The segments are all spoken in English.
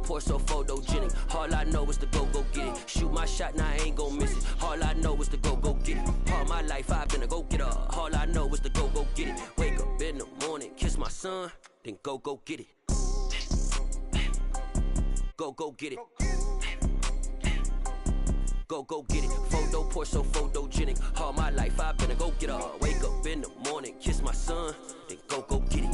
pour so photogenic. All I know is to go get it. Shoot my shot, now I ain't gon' miss it. All I know is to go get it. All my life I've been a go-getter. All I know is to go get it. Wake up in the morning, kiss my son, then go get it. Go get it. Go get it. Photo pour so photogenic. All my life I've been a go-getter. Wake up in the morning, kiss my son, then go get it.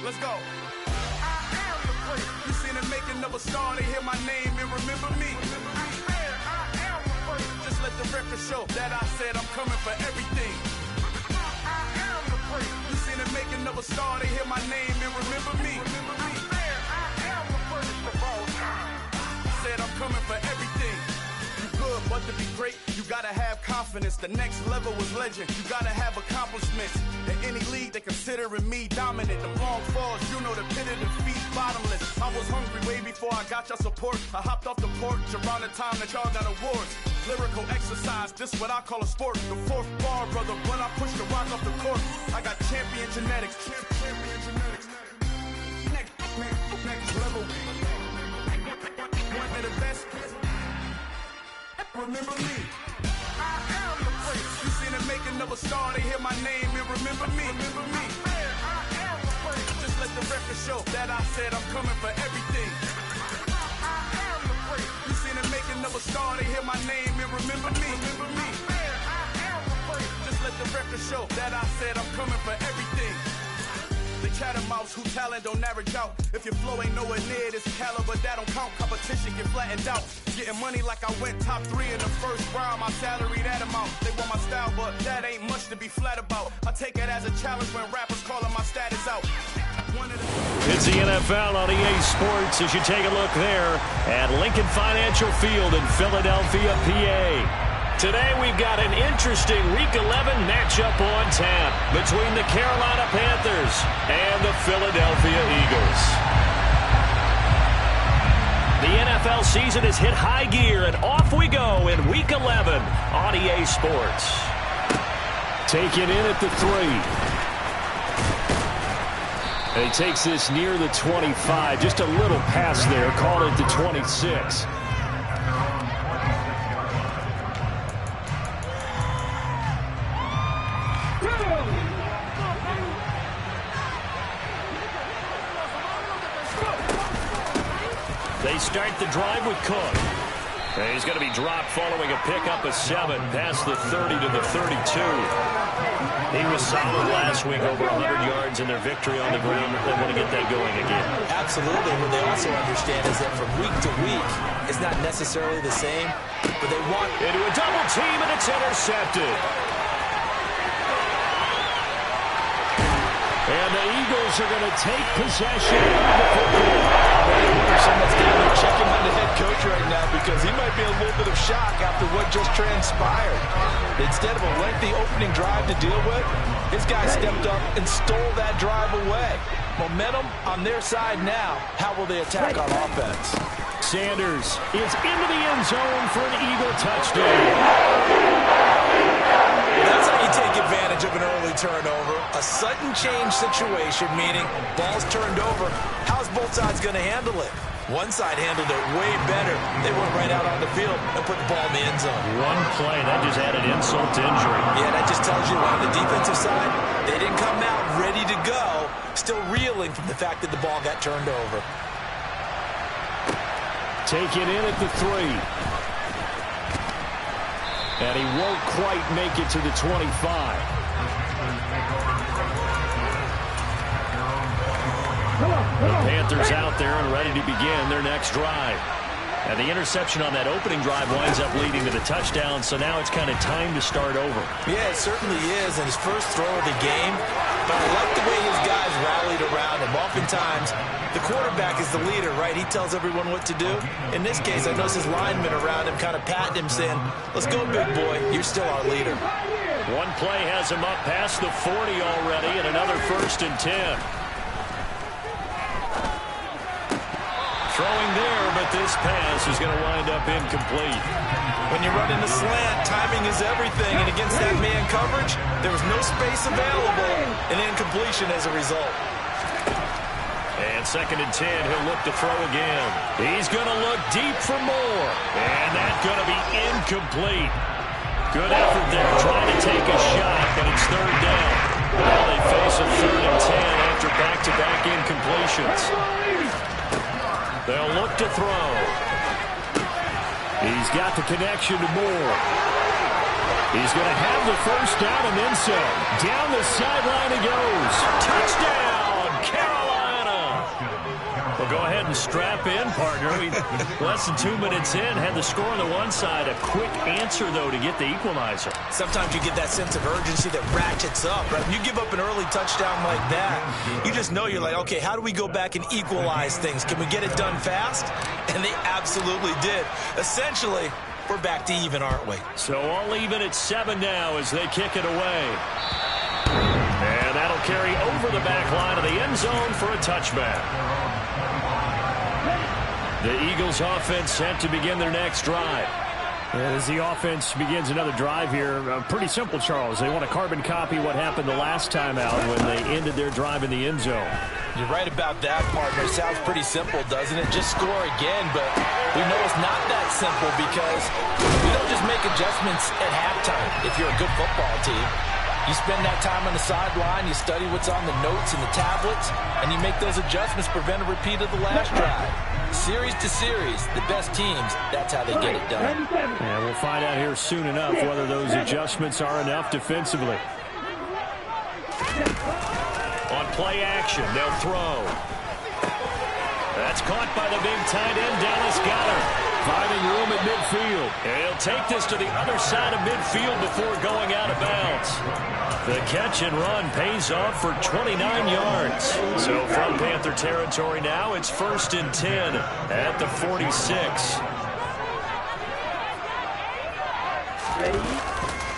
Let's go. You seen the making of a star, they hear my name and remember me. Just let the record show that I said I'm coming for everything. You seen the making of a star, they hear my name and remember me. Said I'm coming for everything. You good, but to be great, you gotta have confidence. The next level was legend. You gotta have accomplishments. In any league, they considering me dominant. The long falls, you know the pit of defeat, bottomless. I was hungry way before I got your support. I hopped off the porch around the time that y'all got awards. Lyrical exercise, this what I call a sport. The fourth bar, brother, when I push the rock off the court. I got champion genetics. Champion genetics. Next level. One of the best. Remember me. I am the place. You seen the making of a star, they hear my name and remember me. Remember me. I am the place. Just let the record show that I said I'm coming for everything. I am the place. You seen the making of a star, they hear my name and remember me. Remember me. I am the place. Just let the record show that I said I'm coming for everything. They chattermouths who talent don't average out. If your flow ain't nowhere near this caliber, that don't count. Competition get flattened out. Getting money like I went top 3 in the first round. My salary that amount. They want my style, but that ain't much to be flat about. I take it as a challenge when rappers calling my status out. It's the NFL on EA Sports as you take a look there at Lincoln Financial Field in Philadelphia, PA. Today we've got an interesting Week 11 matchup on tap between the Carolina Panthers and the Philadelphia Eagles. The NFL season has hit high gear, and off we go in Week 11 on EA Sports. Taken in at the 3. And he takes this near the 25. Just a little pass there. Call it the 26. They start the drive with Cook. And he's going to be dropped following a pickup of 7 past the 30 to the 32. He was solid last week, over 100 yards in their victory on the ground. They want to get that going again. Absolutely. What they also understand is that from week to week, it's not necessarily the same, but they want into a double team, and it's intercepted. And the Eagles are going to take possession of the football. Someone's down there checking on the head coach right now because he might be a little bit of shock after what just transpired. Instead of a lengthy opening drive to deal with, his guy stepped up and stole that drive away. Momentum on their side now. How will they attack on offense? Sanders is into the end zone for an Eagle touchdown. That's how you take advantage of an early turnover. A sudden change situation, meaning ball's turned over. How's both sides going to handle it? One side handled it way better. They went right out on the field and put the ball in the end zone. One play, that just added insult to injury. Yeah, that just tells you on the defensive side, they didn't come out ready to go, still reeling from the fact that the ball got turned over. Taken in at the 3. And he won't quite make it to the 25. The Panthers out there and ready to begin their next drive. And the interception on that opening drive winds up leading to the touchdown, so now it's kind of time to start over. Yeah, it certainly is, and his first throw of the game. But I like the way his guys rallied around him. Oftentimes, the quarterback is the leader, right? He tells everyone what to do. In this case, I notice his linemen around him kind of patting him, saying, let's go, big boy. You're still our leader. One play has him up past the 40 already, and another 1st and 10. Throwing there, but this pass is going to wind up incomplete. When you run in the slant, timing is everything, and against that man coverage, there was no space available, and incompletion as a result. And 2nd and 10, he'll look to throw again. He's going to look deep for more, and that's going to be incomplete. Good effort there, trying to take a shot, but it's 3rd down. Now they face a 3rd and 10 after back-to-back incompletions. They'll look to throw. He's got the connection to Moore. He's going to have the 1st down and then some. Down the sideline he goes. Touchdown, Carolina. Well, go ahead and strap in, partner. Less than 2 minutes in, had the score on the one side. A quick answer, though, to get the equalizer. Sometimes you get that sense of urgency that ratchets up, right? When you give up an early touchdown like that, you just know you're like, okay, how do we go back and equalize things? Can we get it done fast? And they absolutely did. Essentially, we're back to even, aren't we? So all even at 7 now as they kick it away. And that'll carry over the back line of the end zone for a touchback. The Eagles offense set to begin their next drive. As the offense begins another drive here, pretty simple, Charles. They want to carbon copy what happened the last time out when they ended their drive in the end zone. You're right about that, partner. Sounds pretty simple, doesn't it? Just score again, but we know it's not that simple because we don't just make adjustments at halftime if you're a good football team. You spend that time on the sideline, you study what's on the notes and the tablets, and you make those adjustments, prevent a repeat of the last drive. Series to series, the best teams, that's how they get it done. And we'll find out here soon enough whether those adjustments are enough defensively. On play action, they'll throw. That's caught by the big tight end, Dallas Goedert, finding room at midfield. And he'll take this to the other side of midfield before going out of bounds. The catch and run pays off for 29 yards. So from Panther territory now, it's 1st and 10 at the 46.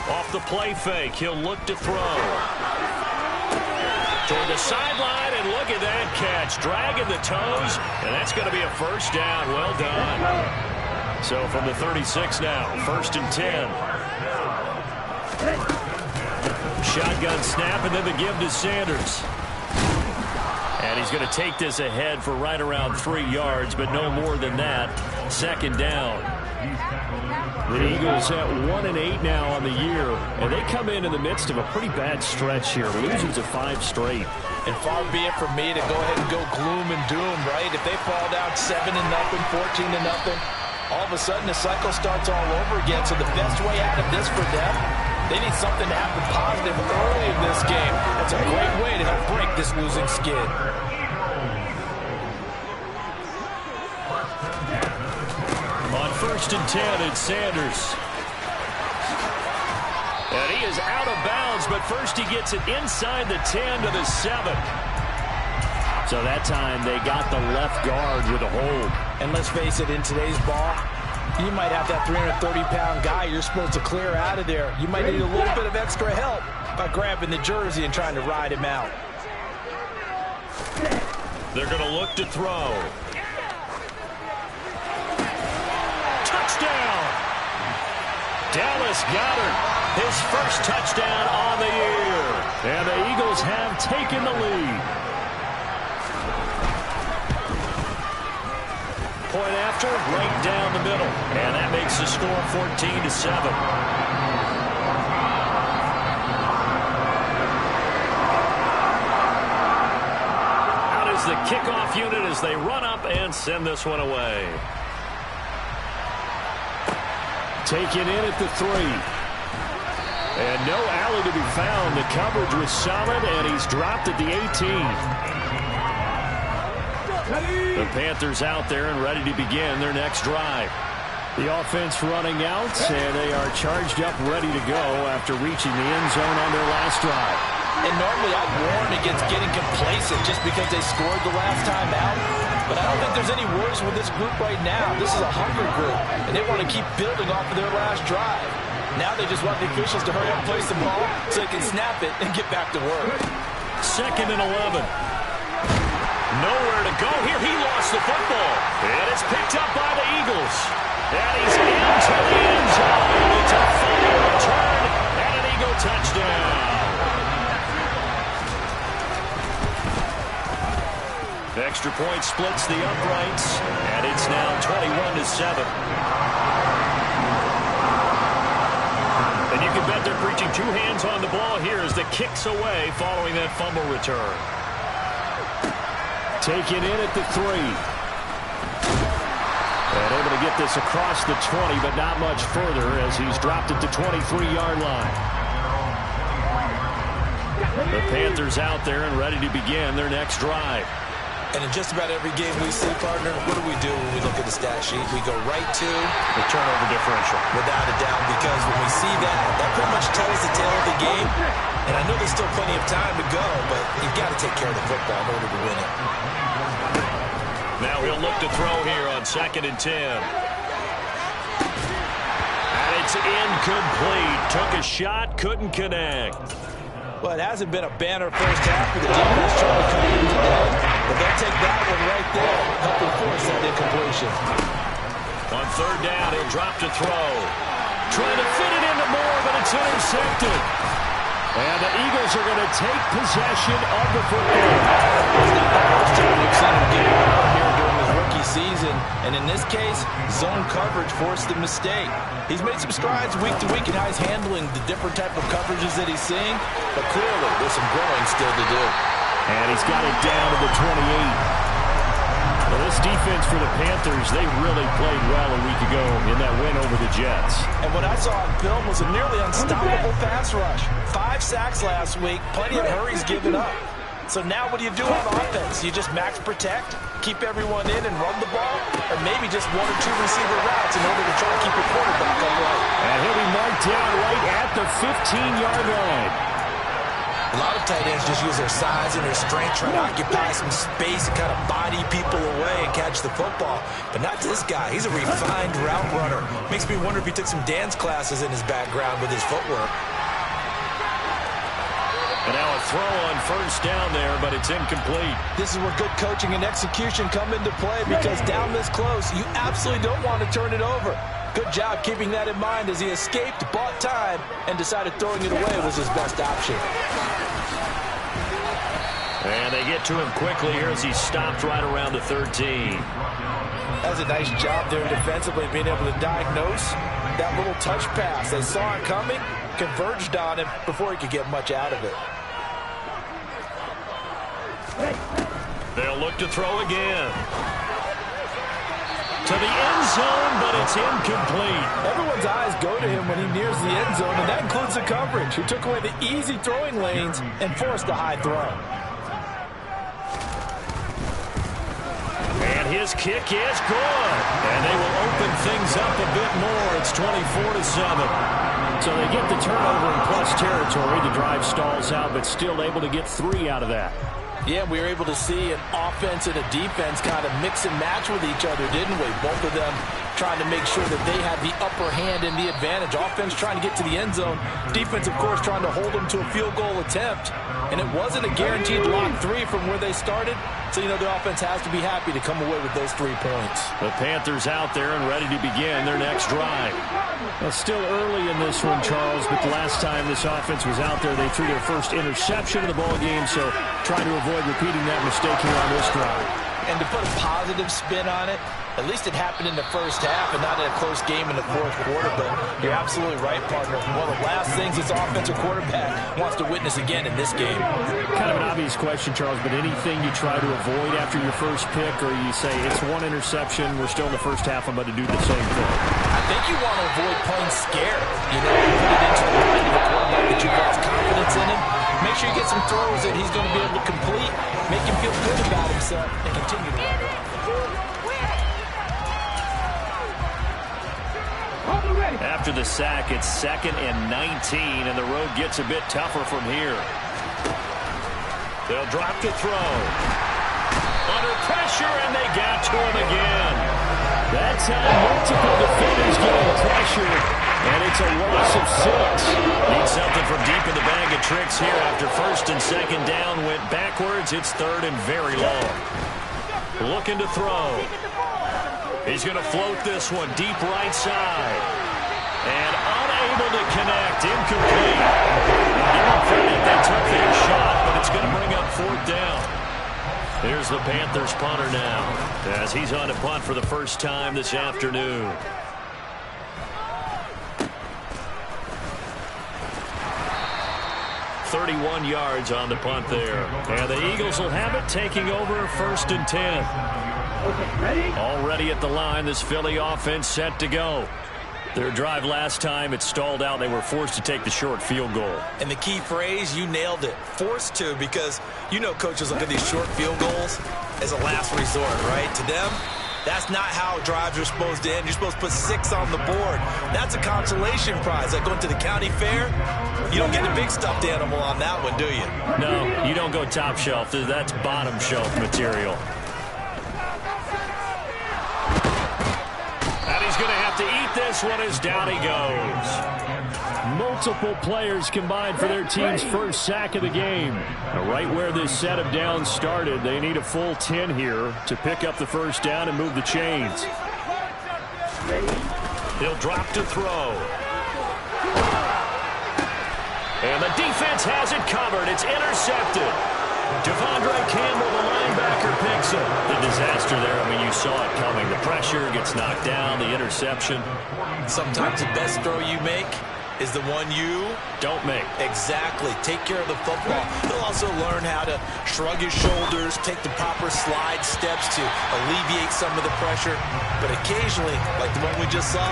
Off the play fake, he'll look to throw. Toward the sideline, and look at that catch. Dragging the toes, and that's going to be a 1st down. Well done. So from the 36 now, 1st and 10. Shotgun snap, and then the give to Sanders. And he's going to take this ahead for right around 3 yards, but no more than that. 2nd down. The Eagles at 1-8 now on the year, and they come in the midst of a pretty bad stretch here, losing to 5 straight. And far be it from me to go ahead and go gloom and doom, right? If they fall down 7-0, 14-0, all of a sudden the cycle starts all over again. So the best way out of this for them, they need something to happen positive early in this game. That's a great way to help break this losing skid. On 1st and 10, it's Sanders. And he is out of bounds, but first he gets it inside the 10 to the 7. So that time they got the left guard with a hold. And let's face it, in today's ball, you might have that 330-pound guy you're supposed to clear out of there. You might need a little bit of extra help by grabbing the jersey and trying to ride him out. They're going to look to throw. Touchdown! Dallas Goedert, his 1st touchdown on the year. And the Eagles have taken the lead. Point after, right down the middle. And that makes the score 14-7. Out is the kickoff unit as they run up and send this one away. Taken in at the 3. And no alley to be found. The coverage was solid, and he's dropped at the 18. The Panthers out there and ready to begin their next drive. The offense running out, and they are charged up, ready to go after reaching the end zone on their last drive. And normally I'd warn against getting complacent just because they scored the last time out. But I don't think there's any worries with this group right now. This is a hungry group, and they want to keep building off of their last drive. Now they just want the officials to hurry up and place the ball so they can snap it and get back to work. 2nd and 11. Nowhere to go here. He lost the football. And it's picked up by the Eagles. And he's into the end zone. It's a fumble return and an Eagle touchdown. Extra point splits the uprights, and it's now 21-7. And you can bet they're preaching 2 hands on the ball here as the kick's away following that fumble return. Taken in at the 3. And able to get this across the 20, but not much further as he's dropped at the 23-yard line. The Panthers out there and ready to begin their next drive. And in just about every game we see, partner, what do we do when we look at the stat sheet? We go right to the turnover differential. Without a doubt, because when we see that, that pretty much tells the tale of the game. And I know there's still plenty of time to go, but you've got to take care of the football in order to win it. Now he'll look to throw here on 2nd and 10. And it's incomplete. Took a shot, couldn't connect. Well, it hasn't been a banner first half for the defense trying to come in today. But they'll take that one right there, helping force that incompletion. On 3rd down, he'll drop to throw. Trying to fit it into Moore, but it's intercepted. And the Eagles are going to take possession of the football. It's not the first time we've seen him get out here during his rookie season. And in this case, zone coverage forced the mistake. He's made some strides week to week in how he's handling the different type of coverages that he's seeing. But clearly, there's some growing still to do. And he's got it down to the 28. Well, this defense for the Panthers, they really played well a week ago in that win over the Jets. And what I saw on film was a nearly unstoppable pass rush. 5 sacks last week, plenty of hurries given up. So now what do you do on offense? You just max protect, keep everyone in and run the ball, or maybe just 1 or 2 receiver routes in order to try to keep your quarterback upright. And he'll be marked down right at the 15-yard line. A lot of tight ends just use their size and their strength, trying to occupy some space and kind of body people away and catch the football. But not this guy. He's a refined route runner. Makes me wonder if he took some dance classes in his background with his footwork. And now a throw on 1st down there, but it's incomplete. This is where good coaching and execution come into play, because down this close, you absolutely don't want to turn it over. Good job keeping that in mind as he escaped, bought time, and decided throwing it away was his best option. And they get to him quickly here as he stopped right around the 13. That's a nice job there defensively, being able to diagnose that little touch pass. They saw it coming, converged on him before he could get much out of it. They'll look to throw again. To the end zone, but it's incomplete. Everyone's eyes go to him when he nears the end zone, and that includes the coverage, who took away the easy throwing lanes and forced a high throw. And his kick is good. And they will open things up a bit more. It's 24-7. So they get the turnover in plus territory. The drive stalls out, but still able to get 3 out of that. Yeah, we were able to see an offense and a defense kind of mix and match with each other, didn't we? Both of them trying to make sure that they had the upper hand and the advantage. Offense trying to get to the end zone. Defense, of course, trying to hold them to a field goal attempt. And it wasn't a guaranteed lock 3 from where they started. So, you know, the offense has to be happy to come away with those 3 points. The Panthers out there and ready to begin their next drive. Well, still early in this one, Charles, but the last time this offense was out there, they threw their first interception of the ball game, so trying to avoid repeating that mistake here on this drive. And to put a positive spin on it, at least it happened in the first half and not in a close game in the fourth quarter. But you're absolutely right, partner. One of the last things this offensive quarterback wants to witness again in this game. Kind of an obvious question, Charles, but anything you try to avoid after your first pick, or you say it's 1 interception, we're still in the first half, I'm about to do the same thing? I think you want to avoid playing scared. You know, you put it into the mind of a quarterback that you've lost confidence in him. Make sure you get some throws that he's going to be able to complete, make him feel good about himself, and continue to run. After the sack, it's 2nd and 19, and the road gets a bit tougher from here. They'll drop to throw. Under pressure, and they got to him again. That time, multiple defenders getting pressure, and it's a loss of 6. Need something from deep in the bag of tricks here after first and second down went backwards. It's third and very long. Looking to throw. He's going to float this one deep right side. And unable to connect. Incomplete. Give them credit, they took that shot, but it's going to bring up fourth down. Here's the Panthers punter now, as he's on to punt for the first time this afternoon. .31 yards on the punt there. And the Eagles will have it, taking over first and 10. Already at the line, this Philly offense set to go. Their drive last time, it stalled out. They were forced to take the short field goal. And the key phrase, you nailed it. Forced to, because you know coaches look at these short field goals as a last resort, right? To them, that's not how drives are supposed to end. You're supposed to put 6 on the board. That's a consolation prize. Like going to the county fair, you don't get a big stuffed animal on that one, do you? No, you don't go top shelf. That's bottom shelf material. He's going to have to eat this one as down he goes. Multiple players combined for their team's first sack of the game. Right where this set of downs started, they need a full 10 here to pick up the first down and move the chains. He'll drop to throw. And the defense has it covered. It's intercepted. Devondre Campbell, the linebacker, picks it. The disaster there, I mean, you saw it coming. The pressure gets knocked down, the interception. Sometimes the best throw you make is the one you don't make. Exactly. Take care of the football. He'll also learn how to shrug his shoulders, take the proper slide steps to alleviate some of the pressure. But occasionally, like the one we just saw,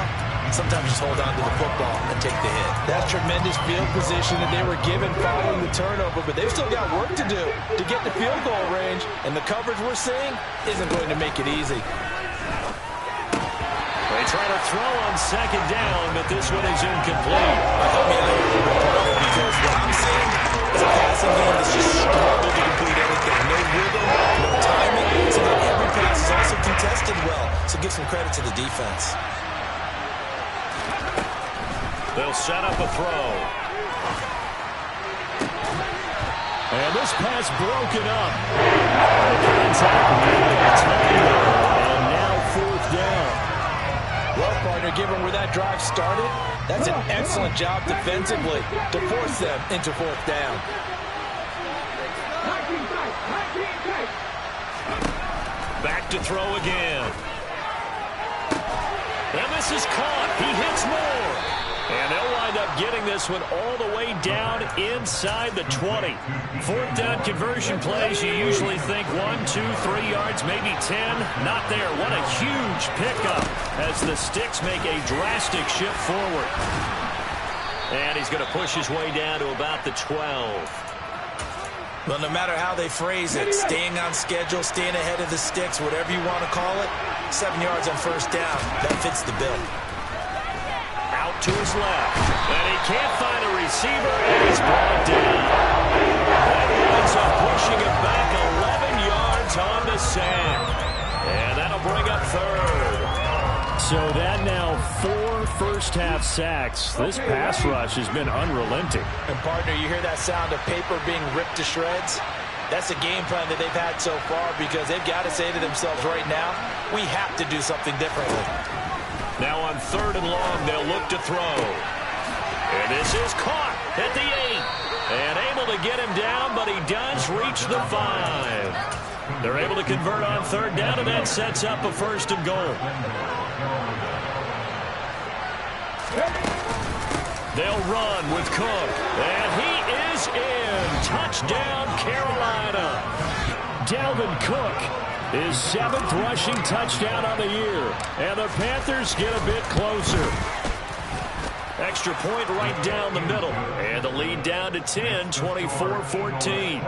sometimes just hold on to the football and take the hit. That's tremendous field position that they were given following the turnover, but they've still got work to do to get the field goal range, and the coverage we're seeing isn't going to make it easy. They try to throw on second down, but this one is incomplete. Because what I'm seeing is a passing game that's just struggled to complete anything. No rhythm, no timing. So not every pass is also contested well. So give some credit to the defense. They'll set up a throw. And this pass broken up. And now fourth down. Well, partner, given where that drive started, that's an excellent job defensively to force them into fourth down. Back to throw again. And this is caught. He hits more. And they'll wind up getting this one all the way down inside the 20. Fourth down conversion plays, you usually think 1, 2, 3 yards, maybe 10. Not there. What a huge pickup as the Sticks make a drastic shift forward. And he's going to push his way down to about the 12. Well, no matter how they phrase it, staying on schedule, staying ahead of the Sticks, whatever you want to call it, 7 yards on first down, that fits the bill. Out to his left, and he can't find a receiver, and he's brought down. That winds up pushing him back 11 yards on the sack, and that'll bring up third. So that now 4 first-half sacks. This pass rush has been unrelenting. And, partner, you hear that sound of paper being ripped to shreds? That's a game plan that they've had so far because they've got to say to themselves right now, we have to do something differently. Now on third and long, they'll look to throw. And this is caught at the 8. And able to get him down, but he does reach the 5. They're able to convert on third down, and that sets up a first and goal. They'll run with Cook. And he is in. Touchdown, Carolina. Dalvin Cook. His 7th rushing touchdown on the year. And the Panthers get a bit closer. Extra point right down the middle. And the lead down to 10, 24-14.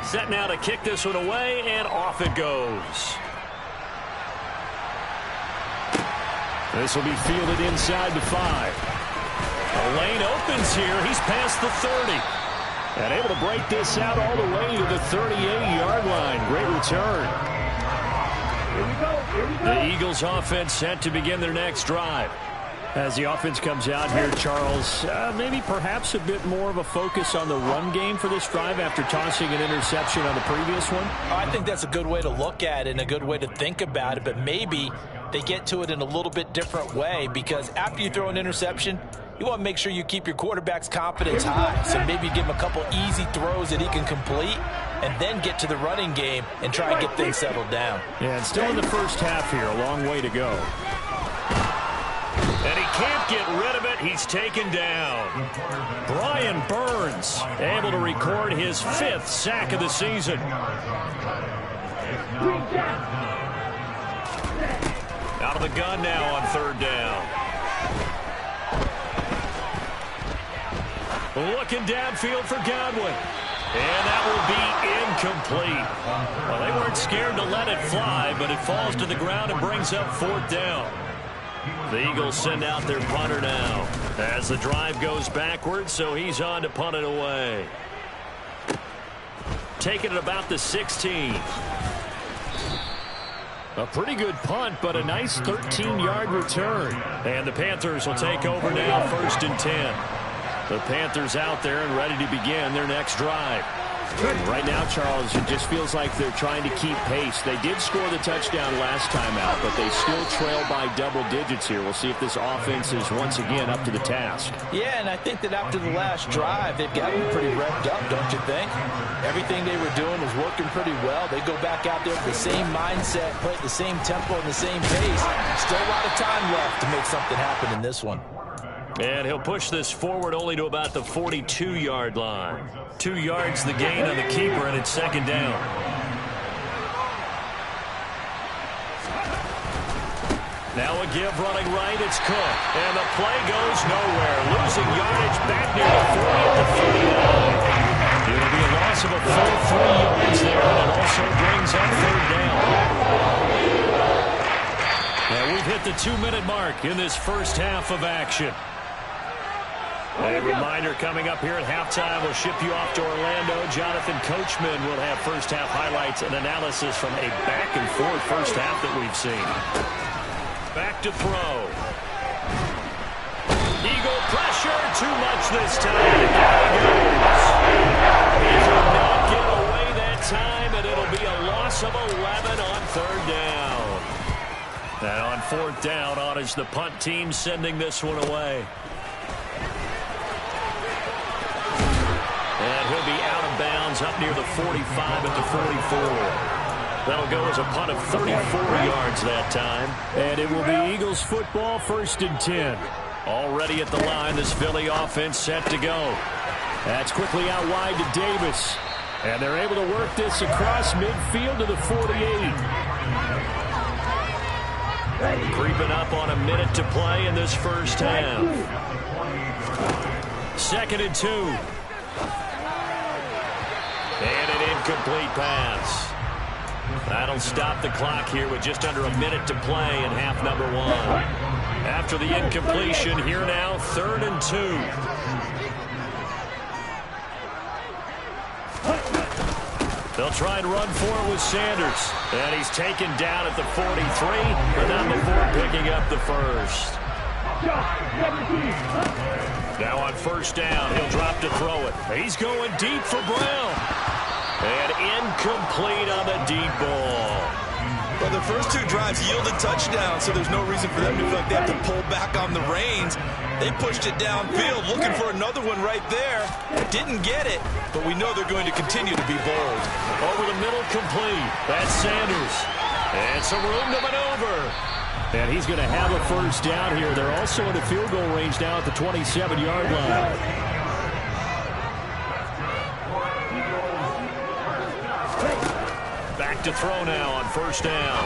Set now to kick this one away, and off it goes. This will be fielded inside the 5. The lane opens here. He's past the 30. And able to break this out all the way to the 38-yard line. Great return. The Eagles offense set to begin their next drive. As the offense comes out here, Charles, maybe perhaps a bit more of a focus on the run game for this drive after tossing an interception on the previous one? I think that's a good way to look at it and a good way to think about it, but maybe they get to it in a little bit different way, because after you throw an interception, you want to make sure you keep your quarterback's confidence high. So maybe give him a couple easy throws that he can complete and then get to the running game and try and get things settled down. Yeah, and still in the first half here, a long way to go. And he can't get rid of it. He's taken down. Brian Burns able to record his 5th sack of the season. Out of the gun now on 3rd down. Looking downfield for Godwin. And that will be incomplete. Well, they weren't scared to let it fly, but it falls to the ground and brings up 4th down. The Eagles send out their punter now as the drive goes backwards, so he's on to punt it away. Taking it about the 16. A pretty good punt, but a nice 13-yard return. And the Panthers will take over now, 1st and 10. The Panthers out there and ready to begin their next drive. Right now, Charles, it just feels like they're trying to keep pace. They did score the touchdown last time out, but they still trail by double digits here. We'll see if this offense is once again up to the task. Yeah, and I think that after the last drive, they've got them pretty revved up, don't you think? Everything they were doing was working pretty well. They go back out there with the same mindset, play at the same tempo and the same pace. Still a lot of time left to make something happen in this one. And he'll push this forward only to about the 42-yard line. 2 yards the gain on the keeper, and it's 2nd down. Now a give running right, it's Cook. And the play goes nowhere. Losing yardage back near the 40 at the 49. It'll be a loss of a full 3 yards there, and it also brings up 3rd down. Now we've hit the 2-minute mark in this first half of action. A reminder coming up here at halftime, we'll ship you off to Orlando. Jonathan Coachman will have first half highlights and analysis from a back-and-forth first half that we've seen. Back to throw. Eagle pressure, too much this time. And down he goes. He did not get away that time, and it'll be a loss of 11 on 3rd down. And on 4th down, on is the punt team sending this one away. And he'll be out of bounds up near the 45 at the 44. That'll go as a punt of 34 yards that time. And it will be Eagles football, 1st and 10. Already at the line, this Philly offense set to go. That's quickly out wide to Davis. And they're able to work this across midfield to the 48. Creeping up on a minute to play in this first half. 2nd and 2. And an incomplete pass. That'll stop the clock here with just under a minute to play in half number 1. After the incompletion, here now, 3rd and 2. They'll try and run for it with Sanders. And he's taken down at the 43, but not before picking up the first. Now on 1st down, he'll drop to throw it. He's going deep for Brown. And incomplete on the deep ball. Well, the first 2 drives yielded touchdowns, so there's no reason for them to feel like they have to pull back on the reins. They pushed it downfield, looking for another one right there. Didn't get it, but we know they're going to continue to be bold. Over the middle, complete. That's Sanders. And some room to maneuver. And he's going to have a first down here. They're also in the field goal range now at the 27-yard line. Back to throw now on 1st down.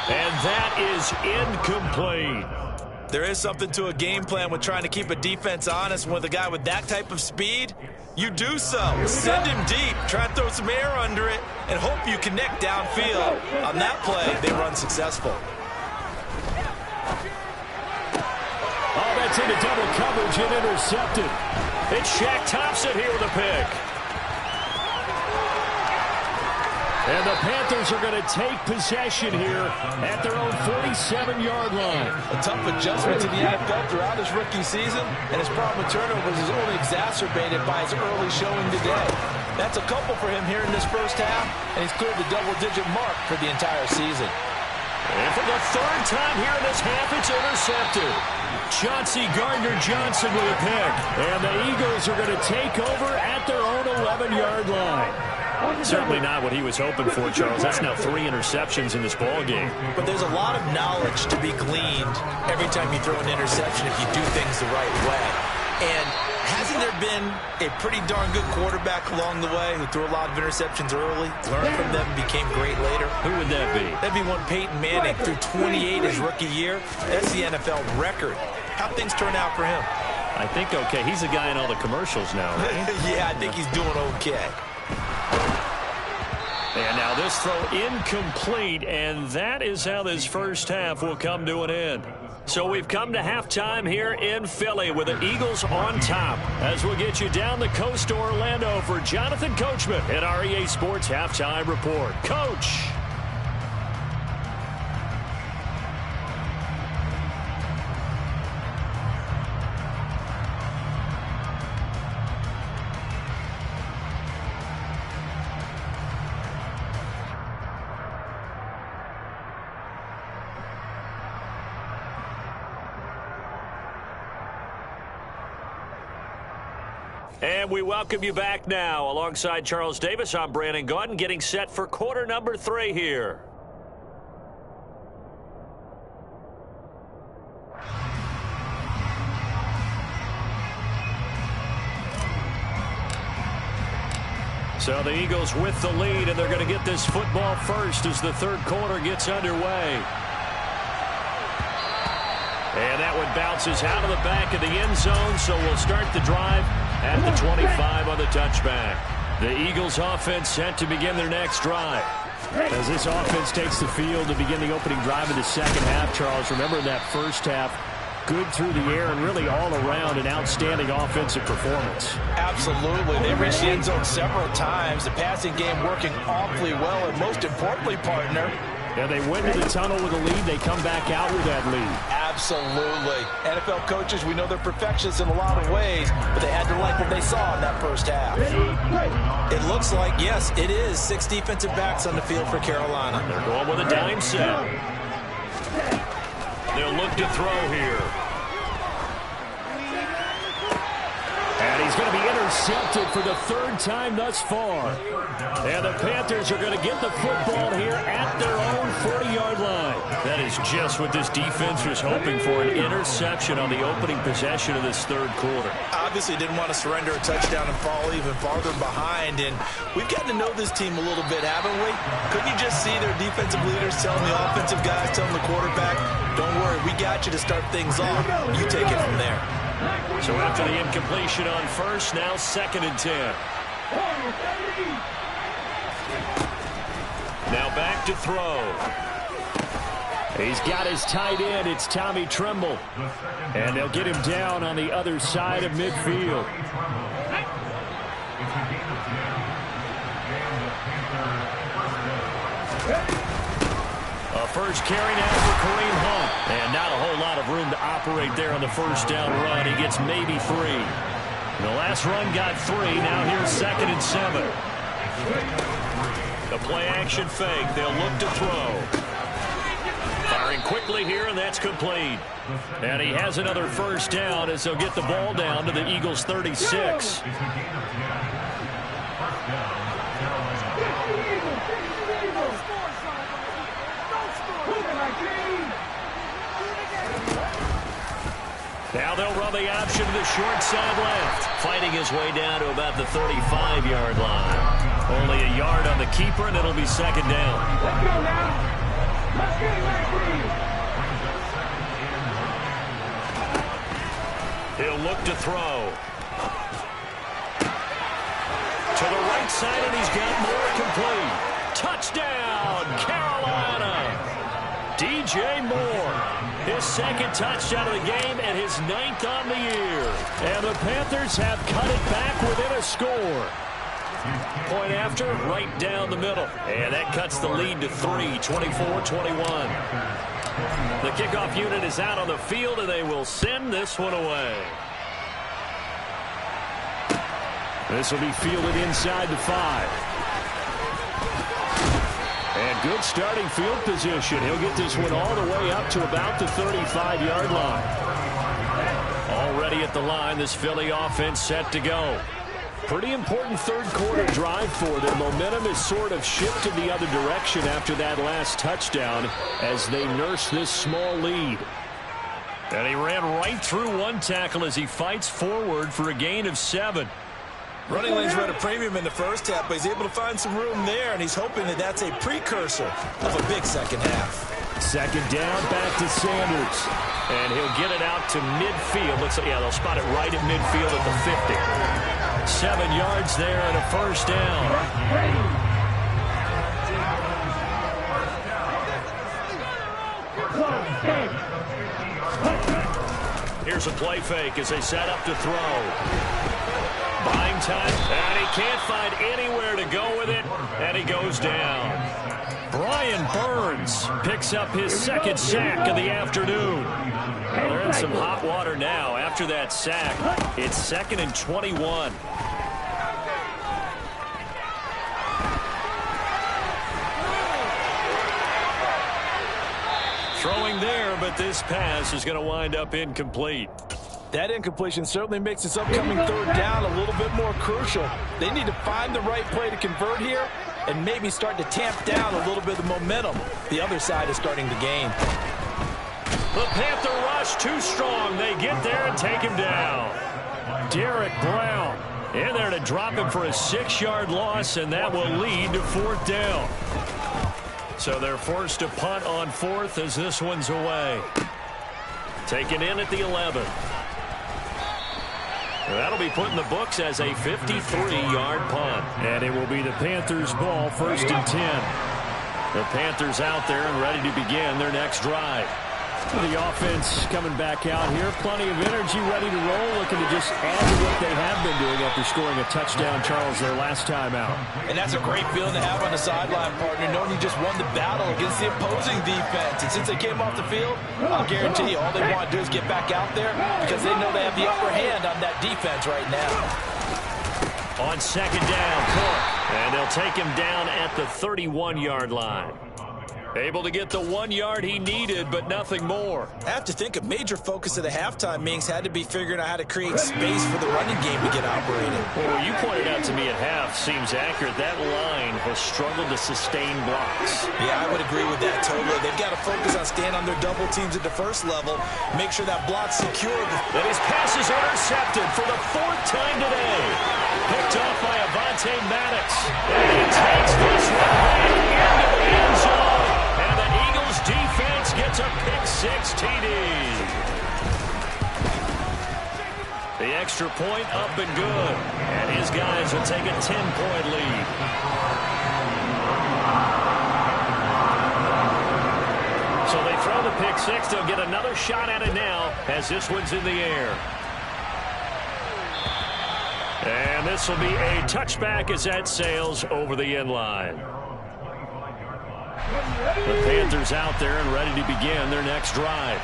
And that is incomplete. There is something to a game plan with trying to keep a defense honest. With a guy with that type of speed, you do so. Send him deep, try and throw some air under it, and hope you connect downfield. On that play, they run successful. Oh, that's into double coverage and intercepted. It's Shaq Thompson here with a pick. And the Panthers are going to take possession here at their own 47-yard line. A tough adjustment to the NFL throughout his rookie season, and his problem with turnovers is only exacerbated by his early showing today. That's a couple for him here in this first half, and he's cleared the double-digit mark for the entire season. And for the third time here in this half, it's intercepted. Chauncey Gardner-Johnson with a pick. And the Eagles are going to take over at their own 11-yard line. Certainly not what he was hoping for, Charles. That's now 3 interceptions in this ball game. But there's a lot of knowledge to be gleaned every time you throw an interception if you do things the right way. And hasn't there been a pretty darn good quarterback along the way who threw a lot of interceptions early, learned from them, and became great later? Who would that be? That'd be one Peyton Manning, threw 28 his rookie year. That's the NFL record. How'd things turn out for him? I think okay. He's the guy in all the commercials now, right? Yeah, I think he's doing okay. And now this throw incomplete, and that is how this first half will come to an end. So we've come to halftime here in Philly with the Eagles on top. As we'll get you down the coast to Orlando for Jonathan Coachman at our EA Sports Halftime Report. Coach. And we welcome you back now. Alongside Charles Davis, I'm Brandon Gaudin, getting set for quarter number 3 here. So the Eagles with the lead, and they're going to get this football first as the third quarter gets underway. And that one bounces out of the back of the end zone, so we'll start the drive at the 25 on the touchback. The Eagles offense set to begin their next drive. As this offense takes the field to begin the opening drive of the second half, Charles, remember that first half, good through the air and really all around an outstanding offensive performance. Absolutely. They reached the end zone several times. The passing game working awfully well, and most importantly, partner, and they went to the tunnel with a lead. They come back out with that lead. Absolutely. NFL coaches, we know they're perfectionists in a lot of ways, but they had to like what they saw in that first half. It looks like, yes, it is 6 defensive backs on the field for Carolina. They're going with a dime set. They'll look to throw here. And he's going to be intercepted for the third time thus far. And the Panthers are going to get the football here at their own 40-yard line. That is just what this defense was hoping for, an interception on the opening possession of this third quarter. Obviously didn't want to surrender a touchdown and fall even farther behind. And we've gotten to know this team a little bit, haven't we? Couldn't you just see their defensive leaders telling the offensive guys, telling the quarterback, don't worry, we got you to start things off. You take it from there. So after the incompletion on first, now 2nd and 10. Now back to throw. He's got his tight end. It's Tommy Tremble. And they'll get him down on the other side of midfield. A first carry now for Kareem Hunt. And not a whole lot of room to operate there on the first down run. He gets maybe 3. The last run got 3. Now here's 2nd and 7. The play action fake. They'll look to throw. Firing quickly here, and that's complete. And he has another first down as they'll get the ball down to the Eagles' 36. Now they'll run the option to the short side left. Fighting his way down to about the 35-yard line. Only a yard on the keeper, and it'll be 2nd down. Let's go now. Let's get it right. He'll look to throw. To the right side, and he's got more complete. Touchdown, Carolina. DJ Moore. His second touchdown of the game and his 9th on the year. And the Panthers have cut it back within a score. Point after, right down the middle. And that cuts the lead to 3, 24-21. The kickoff unit is out on the field, and they will send this one away. This will be fielded inside the 5. And good starting field position. He'll get this one all the way up to about the 35-yard line. Already at the line, this Philly offense set to go. Pretty important third-quarter drive for them. Momentum is sort of shifted the other direction after that last touchdown as they nurse this small lead. And he ran right through one tackle as he fights forward for a gain of 7. Running lanes were at a premium in the first half, but he's able to find some room there, and he's hoping that that's a precursor of a big second half. Second down, back to Sanders. And he'll get it out to midfield. Looks like, yeah, they'll spot it right at midfield at the 50. 7 yards there and a first down. Here's a play fake as they set up to throw. Buying time, and he can't find anywhere to go with it, and he goes down. Brian Burns picks up his second sack of the afternoon. Well, they're in some hot water now. After that sack, it's 2nd and 21. Throwing there, but this pass is going to wind up incomplete. That incompletion certainly makes this upcoming third down a little bit more crucial. They need to find the right play to convert here and maybe start to tamp down a little bit of momentum. The other side is starting to gain. The Panther rush too strong. They get there and take him down. Derek Brown in there to drop him for a 6-yard loss, and that will lead to 4th down. So they're forced to punt on 4th as this one's away. Taken in at the 11. That'll be put in the books as a 53-yard punt. And it will be the Panthers' ball, 1st and 10. The Panthers out there and ready to begin their next drive. The offense coming back out here. Plenty of energy, ready to roll, looking to just add to what they have been doing after scoring a touchdown, Charles, their last time out. And that's a great feeling to have on the sideline, partner, knowing you just won the battle against the opposing defense. And since they came off the field, I'll guarantee you all they want to do is get back out there because they know they have the upper hand on that defense right now. On 2nd down, Cook. And they'll take him down at the 31-yard line. Able to get the 1 yard he needed, but nothing more. I have to think a major focus of the halftime meetings had to be figuring out how to create space for the running game to get operating. Well, what you pointed out to me at half seems accurate. That line has struggled to sustain blocks. Yeah, I would agree with that totally. They've got to focus on staying on their double teams at the first level, make sure that block's secured. And his pass is intercepted for the 4th time today. Picked off by Avonte Maddox. And he takes this one back into the end zone. And the Eagles defense gets a pick-6 TD. The extra point up and good. And his guys will take a 10-point lead. So they throw the pick-6. They'll get another shot at it now as this one's in the air. And this will be a touchback as that sails over the end line. The Panthers out there and ready to begin their next drive.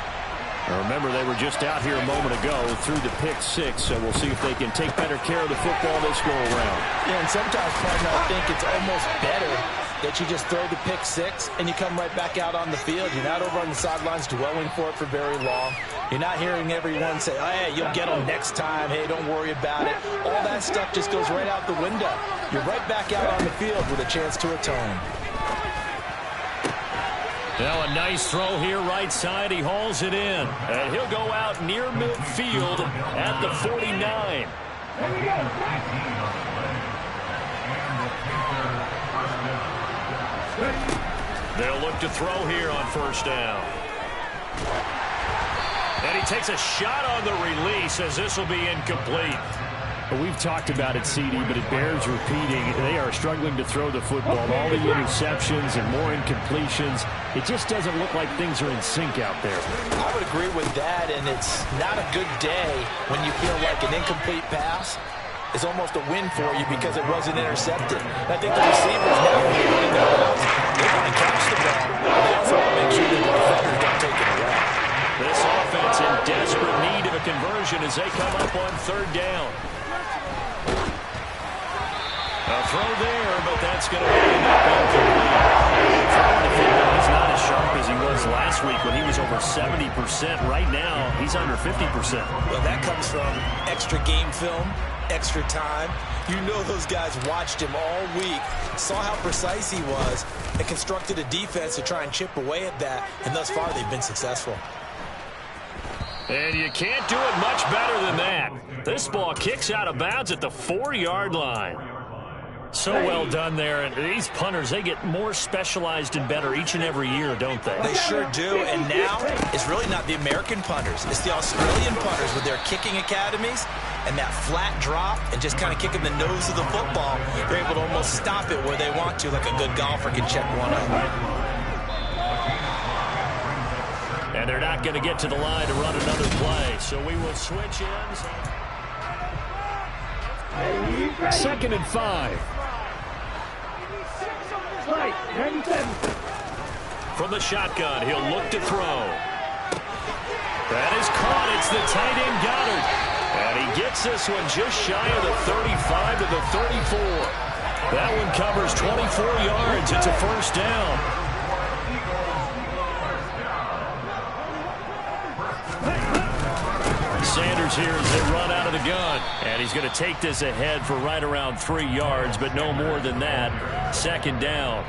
Now remember, they were just out here a moment ago through the pick-6, so we'll see if they can take better care of the football this go-around. Yeah, and sometimes, partner, I think it's almost better that you just throw the pick-6 and you come right back out on the field. You're not over on the sidelines dwelling for it for very long. You're not hearing everyone say, oh, hey, you'll get them next time. Hey, don't worry about it. All that stuff just goes right out the window. You're right back out on the field with a chance to atone. Now a nice throw here right side. He hauls it in. And he'll go out near midfield at the 49. They'll look to throw here on 1st down. And he takes a shot on the release as this will be incomplete. Well, we've talked about it, CD, but it bears repeating. They are struggling to throw the football. All the interceptions and more incompletions. It just doesn't look like things are in sync out there. I would agree with that, and it's not a good day when you feel like an incomplete pass is almost a win for you because it wasn't intercepted. And I think the receivers now are running their routes. They want to catch the ball, but they also want to make sure that the defenders don't take it away. This offense in desperate need of a conversion as they come up on third down. A throw there, but that's going to end up incomplete. He's not as sharp as he was last week when he was over 70%. Right now, he's under 50%. Well, that comes from extra game film, extra time. You know those guys watched him all week, saw how precise he was, and constructed a defense to try and chip away at that, and thus far they've been successful. And you can't do it much better than that. This ball kicks out of bounds at the 4-yard line. So well done there. And these punters, they get more specialized and better each and every year, don't they? They sure do. And now it's really not the American punters. It's the Australian punters with their kicking academies and that flat drop and just kind of kicking the nose of the football. They're able to almost stop it where they want to, like a good golfer can check one up. And they're not going to get to the line to run another play. So we will switch ends. 2nd and 5. From the shotgun, he'll look to throw. That is caught. It's the tight end Goddard. And he gets this one just shy of the 35 to the 34. That one covers 24 yards. It's a first down. Sanders here as they run out of the gun. And he's going to take this ahead for right around 3 yards, but no more than that. 2nd down.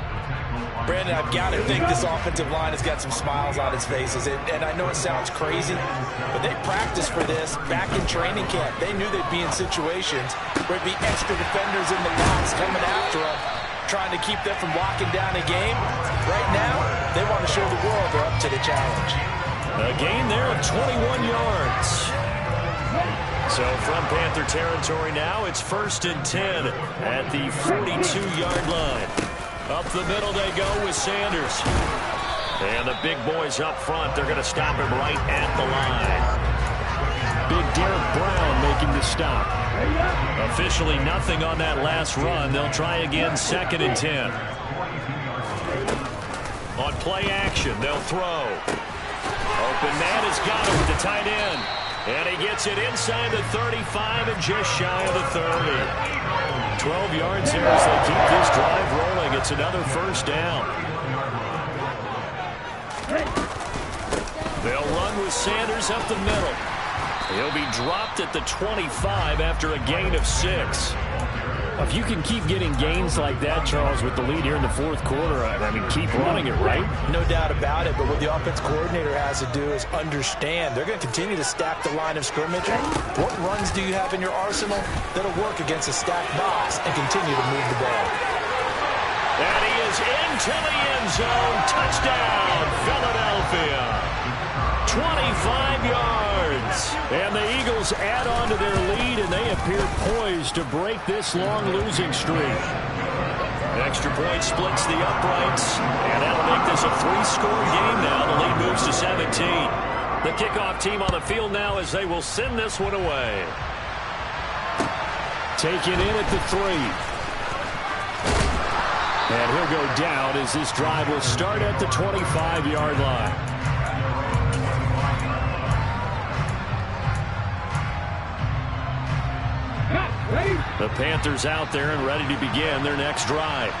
Brandon, I've got to think this offensive line has got some smiles on its faces. And I know it sounds crazy, but they practiced for this back in training camp. They knew they'd be in situations where it'd be extra defenders in the box coming after them, trying to keep them from locking down a game. Right now, they want to show the world they're up to the challenge. A gain there of 21 yards. So from Panther territory now, it's 1st and 10 at the 42-yard line. Up the middle they go with Sanders. And the big boys up front, they're going to stop him right at the line. Big Derek Brown making the stop. Officially nothing on that last run. They'll try again 2nd and 10. On play action, they'll throw. Open man has got him with the tight end. And he gets it inside the 35 and just shy of the 30. 12 yards here as they keep this drive rolling. It's another first down. They'll run with Sanders up the middle. He'll be dropped at the 25 after a gain of 6. If you can keep getting gains like that, Charles, with the lead here in the 4th quarter, I mean, keep running it, right? No doubt about it, but what the offense coordinator has to do is understand. They're going to continue to stack the line of scrimmage. What runs do you have in your arsenal that'll work against a stacked box and continue to move the ball? And he is into the end zone. Touchdown, Philadelphia. 25 yards. And the Eagles add on to their lead, and they appear poised to break this long losing streak. Extra point splits the uprights, and that'll make this a 3-score game now. The lead moves to 17. The kickoff team on the field now as they will send this one away. Taken in at the 3. And he'll go down as this drive will start at the 25-yard line. The Panthers out there and ready to begin their next drive.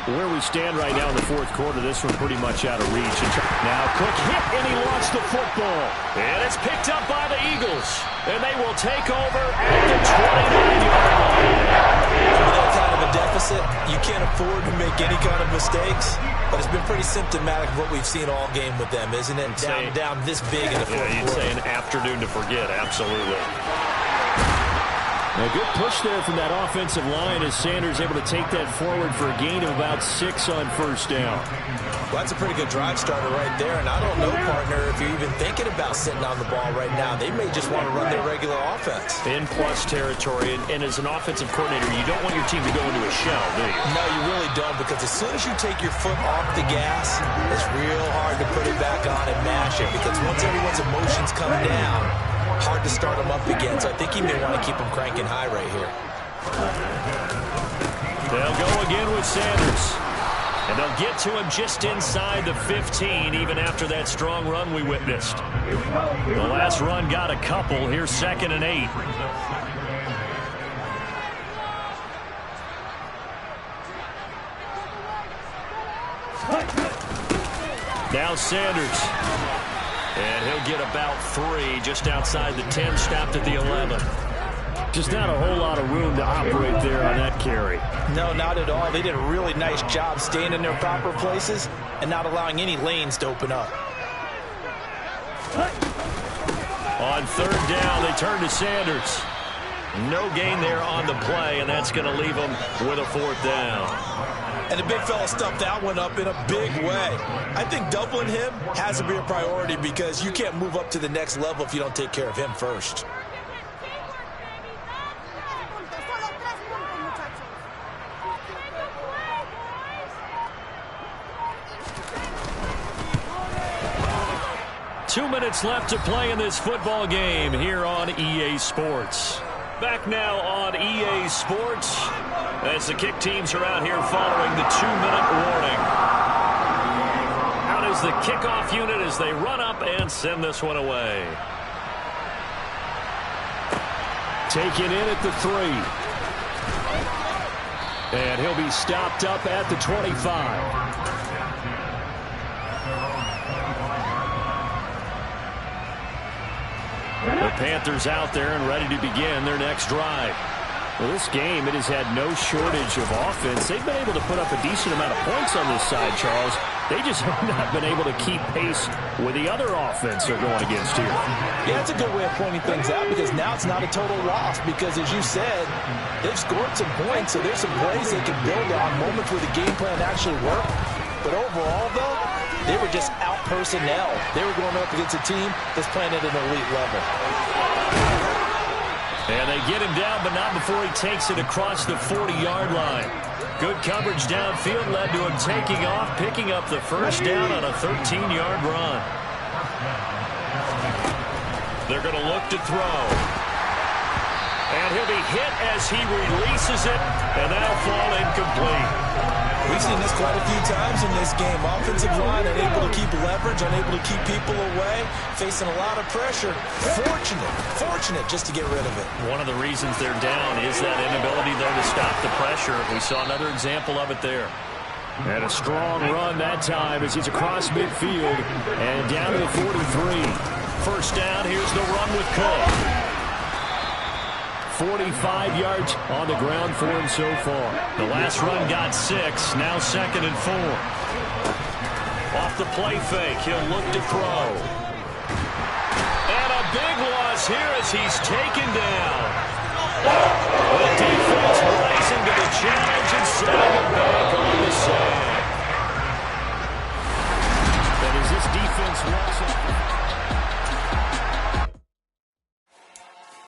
Where we stand right now in the 4th quarter, this one pretty much out of reach. Now Cook hit and he lost the football. And it's picked up by the Eagles. And they will take over at the 29-yard line. With that kind of a deficit, you can't afford to make any kind of mistakes. But it's been pretty symptomatic of what we've seen all game with them, isn't it? Down this big in the 4th quarter. You'd say an afternoon to forget, absolutely. A good push there from that offensive line as Sanders able to take that forward for a gain of about 6 on first down. Well, that's a pretty good drive starter right there, and I don't know, partner, if you're even thinking about sitting on the ball right now. They may just want to run their regular offense. In plus territory, and as an offensive coordinator, you don't want your team to go into a shell, do you? No, you really don't, because as soon as you take your foot off the gas, it's real hard to put it back on and mash it, because once everyone's emotions come down, hard to start them up again. So I think he may want to keep them cranking high right here. They'll go again with Sanders. And they'll get to him just inside the 15, even after that strong run we witnessed. The last run got a couple. Here's 2nd and 8. Now Sanders. And he'll get about 3 just outside the 10, stopped at the 11. Just not a whole lot of room to operate there on that carry. No, not at all. They did a really nice job staying in their proper places and not allowing any lanes to open up. On 3rd down, they turn to Sanders. No gain there on the play, and that's going to leave them with a 4th down. And the big fella stuffed that one up in a big way. I think doubling him has to be a priority because you can't move up to the next level if you don't take care of him first. Two minutes left to play in this football game here on EA Sports. Back now on EA Sports as the kick teams are out here following the 2-minute warning. Out is the kickoff unit as they run up and send this one away. Taken in at the 3. And he'll be stopped up at the 25. The Panthers out there and ready to begin their next drive. Well, this game, it has had no shortage of offense. They've been able to put up a decent amount of points on this side, Charles. They just have not been able to keep pace with the other offense they're going against here. Yeah, that's a good way of pointing things out because now it's not a total loss because, as you said, they've scored some points, so there's some plays they can build on, moments where the game plan actually worked. But overall, though, they were just out personnel. They were going up against a team that's playing at an elite level. And they get him down, but not before he takes it across the 40-yard line. Good coverage downfield led to him taking off, picking up the first down on a 13-yard run. They're going to look to throw. And he'll be hit as he releases it, and that'll fall incomplete. We've seen this quite a few times in this game. Offensive line unable to keep leverage, unable to keep people away, facing a lot of pressure. Fortunate just to get rid of it. One of the reasons they're down is that inability, though, to stop the pressure. We saw another example of it there. And a strong run that time as he's across midfield and down to the 43. First down, here's the run with Cook. 45 yards on the ground for him so far. The last run got 6, now 2nd and 4. Off the play fake, he'll look to throw. And a big loss here as he's taken down. The defense rising to the challenge and setting him back on the sand. And as this defense runs